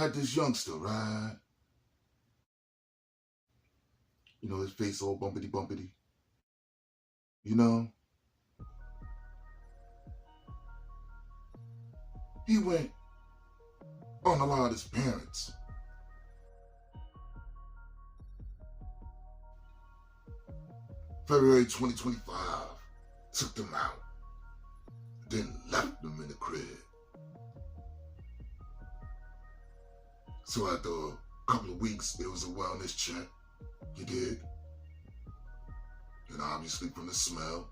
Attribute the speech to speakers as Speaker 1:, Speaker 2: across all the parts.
Speaker 1: had this youngster, right? You know, his face all bumpity. You know? He went on a lot of his parents. February 2025, took them out, then left them in the crib. So after a couple of weeks, there was a wellness check, you dig? And obviously from the smell,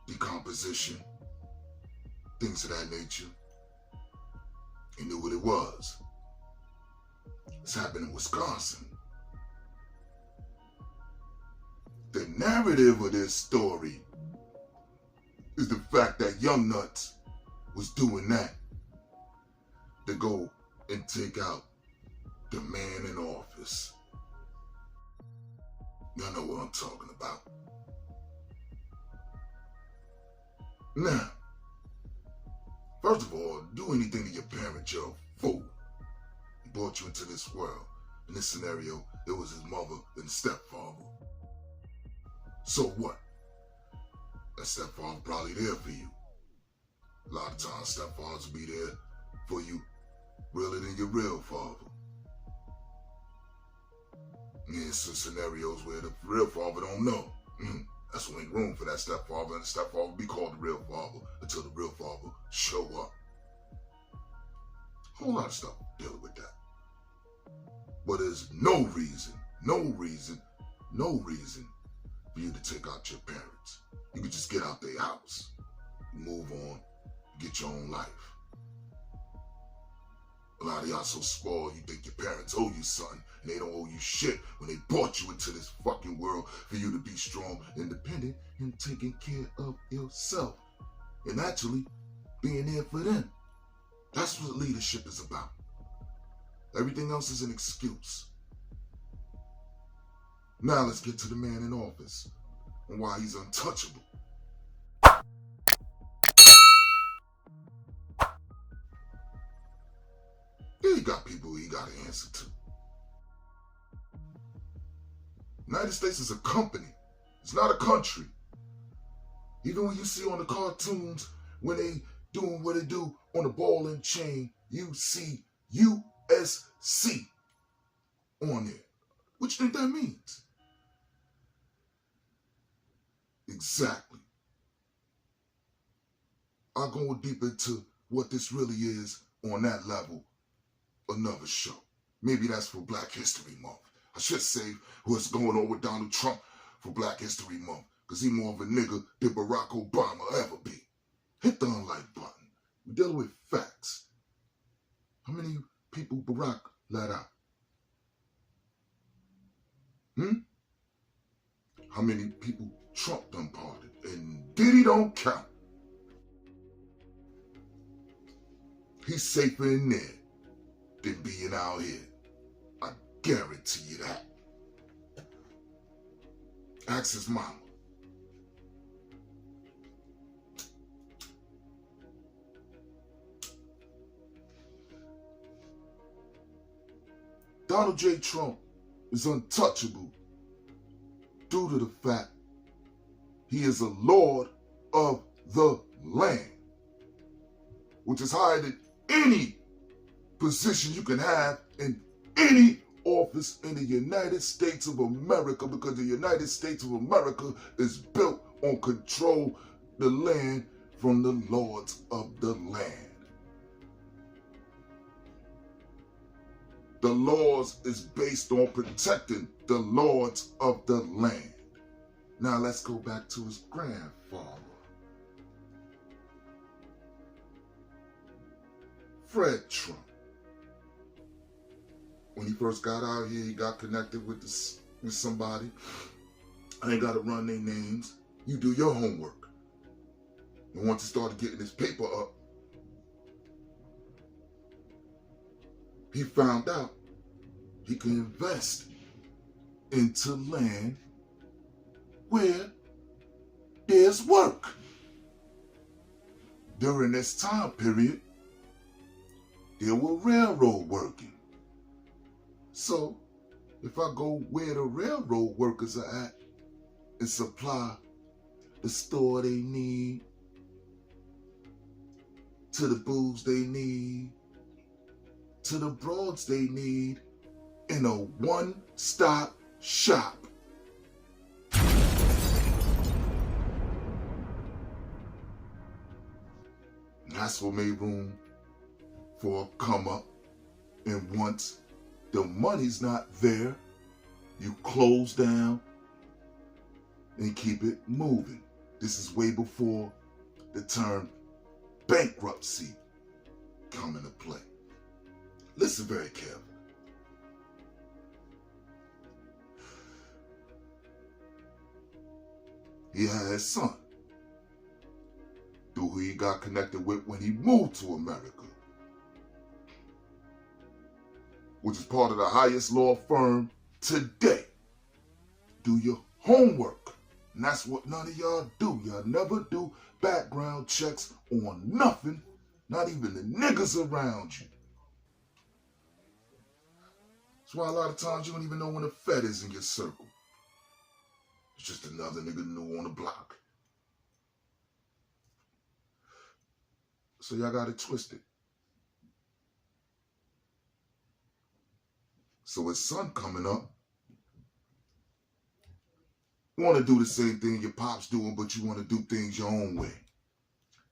Speaker 1: decomposition, things of that nature, he knew what it was. It's happened in Wisconsin. The narrative of this story is the fact that Young Nuts was doing that to go and take out the man in office. Y'all know what I'm talking about. Now, first of all, do anything to your parents, you're a fool. He brought you into this world. In this scenario, it was his mother and stepfather. So what? That stepfather probably there for you. A lot of times stepfathers will be there for you realer than your real father. And some scenarios where the real father don't know. That's when ain't room for that stepfather, and the stepfather will be called the real father until the real father show up. Whole lot of stuff dealing with that. But there's no reason for you to take out your parents. You can just get out their house, move on, get your own life. A lot of y'all so spoiled, you think your parents owe you something, and they don't owe you shit when they brought you into this fucking world for you to be strong, independent, and taking care of yourself. And actually being there for them. That's what leadership is about. Everything else is an excuse. Now let's get to the man in office and why he's untouchable. He got people he got to answer to. United States is a company. It's not a country. Even when you see on the cartoons, when they doing what they do on the ball and chain, you see USC on there. What you think that means? Exactly. I'll go deep into what this really is on that level another show. Maybe that's for Black History Month. I should say what's going on with Donald Trump for Black History Month, because he's more of a nigga than Barack Obama ever be. Hit the unlike button. We're dealing with facts. How many people Barack let out? How many people Trump done pardoned? And Diddy don't count. He's safer in there than being out here. I guarantee you that. Ask his mama. Donald J. Trump is untouchable due to the fact he is a lord of the land, which is higher than any position you can have in any office in the United States of America, because the United States of America is built on control the land from the lords of the land. The laws is based on protecting the lords of the land. Now let's go back to his grandfather. Fred Trump. When he first got out here, he got connected with somebody. I ain't got to run their names. You do your homework. And once he started getting his paper up, he found out he could invest into land where there's work. During this time period, there were railroad working. So if I go where the railroad workers are at and supply the store they need, to the booze they need, to the broads they need, in a one-stop shop. That's what made room for a come up. And once the money's not there, you close down and keep it moving. This is way before the term bankruptcy come into play. Listen very carefully. He had his son, who he got connected with when he moved to America, which is part of the highest law firm today. Do your homework. And that's what none of y'all do. Y'all never do background checks on nothing, not even the niggas around you. That's why a lot of times you don't even know when a Fed is in your circle. It's just another nigga new on the block. So y'all got it twisted. So his son coming up, want to do the same thing your pop's doing, but you want to do things your own way.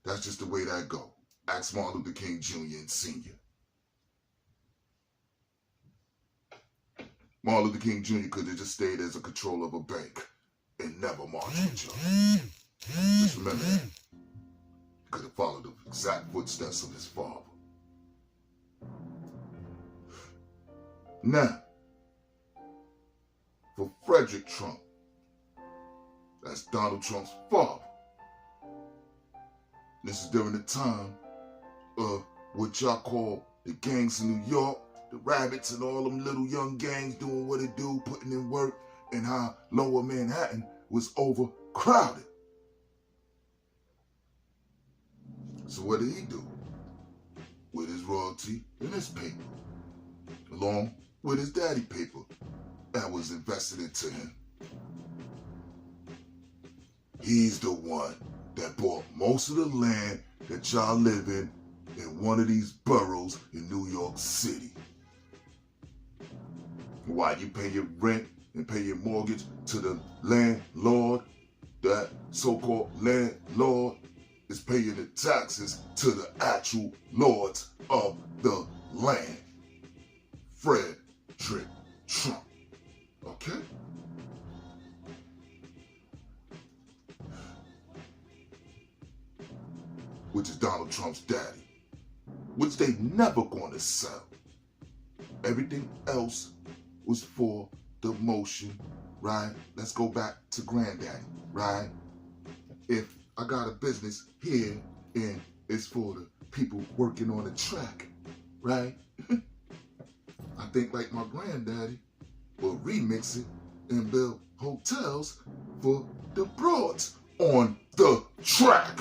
Speaker 1: That's just the way that go. Ask Martin Luther King Jr. and Sr. Martin Luther King Jr. could have just stayed as a controller of a bank and never marched with y'all. Just remember that. Could have followed the exact footsteps of his father. Now, for Frederick Trump, that's Donald Trump's father. This is during the time of what y'all call the gangs in New York, the rabbits and all them little young gangs doing what it do, putting in work, and how lower Manhattan was overcrowded. So what did he do? With his royalty and his paper, along with his daddy paper that was invested into him. He's the one that bought most of the land that y'all live in one of these boroughs in New York City. While you pay your rent and pay your mortgage to the landlord, that so-called landlord is paying the taxes to the actual lords of the land. Frederick Trump. Okay? Which is Donald Trump's daddy, which they never gonna sell. Everything else was for the motion, right? Let's go back to granddaddy, right? If I got a business here and it's for the people working on the track, right? I think like my granddaddy will remix it and build hotels for the broads on the track.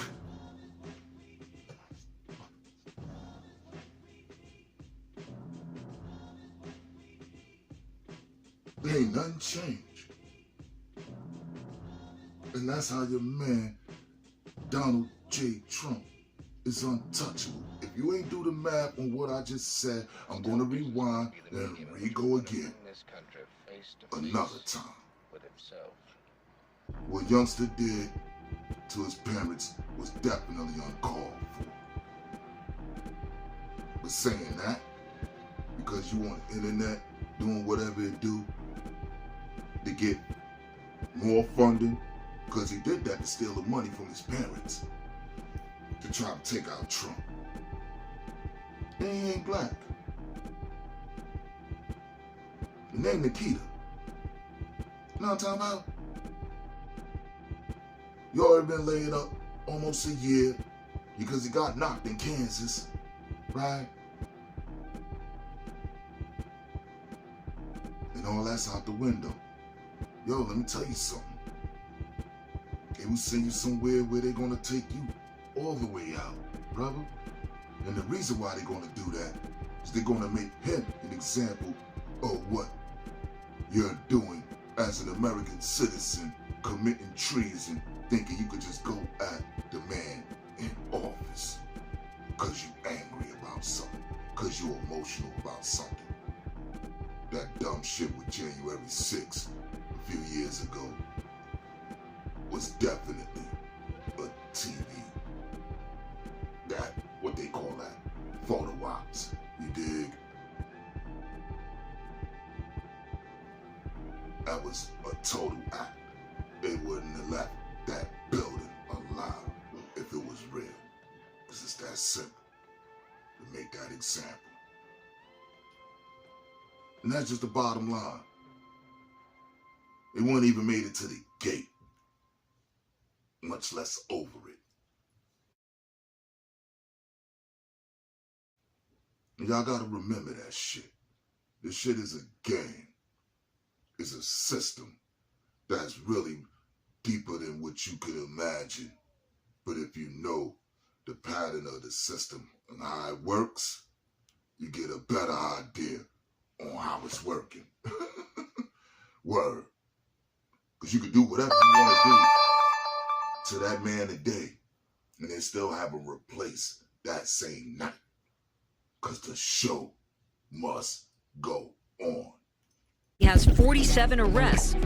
Speaker 1: There ain't nothing changed. And that's how your man, Donald J. Trump, is untouchable. If you ain't do the math on what I just said, I'm going to rewind and re-go again another time. What youngster did to his parents was definitely uncalled for. But saying that, because you on the internet doing whatever it do to get more funding, because he did that to steal the money from his parents to try to take out Trump. And he ain't black. The name Nikita. You know what I'm talking about? You already been laid up almost a year because he got knocked in Kansas, right? And all that's out the window. Yo, let me tell you something. They will send you somewhere where they're gonna take you all the way out, brother. And the reason why they're gonna do that So they're gonna make him an example of what you're doing as an American citizen, committing treason, thinking you could just go at the man in office because you're angry about something, because you're emotional about something. That dumb shit with January 6th a few years ago was definitely a TV. That, what they call that, photo ops, you dig? That was a total act. They wouldn't have left that building alive if it was real. Because it's that simple to make that example. And that's just the bottom line. They wouldn't even made it to the gate, much less over it. And y'all gotta remember that shit. This shit is a game. It's a system that's really deeper than what you could imagine. But if you know the pattern of the system and how it works, you get a better idea on how it's working. Word. Because you can do whatever you want to do to that man today and then still have him replace that same night. Because the show must go on.
Speaker 2: He has 47 arrests.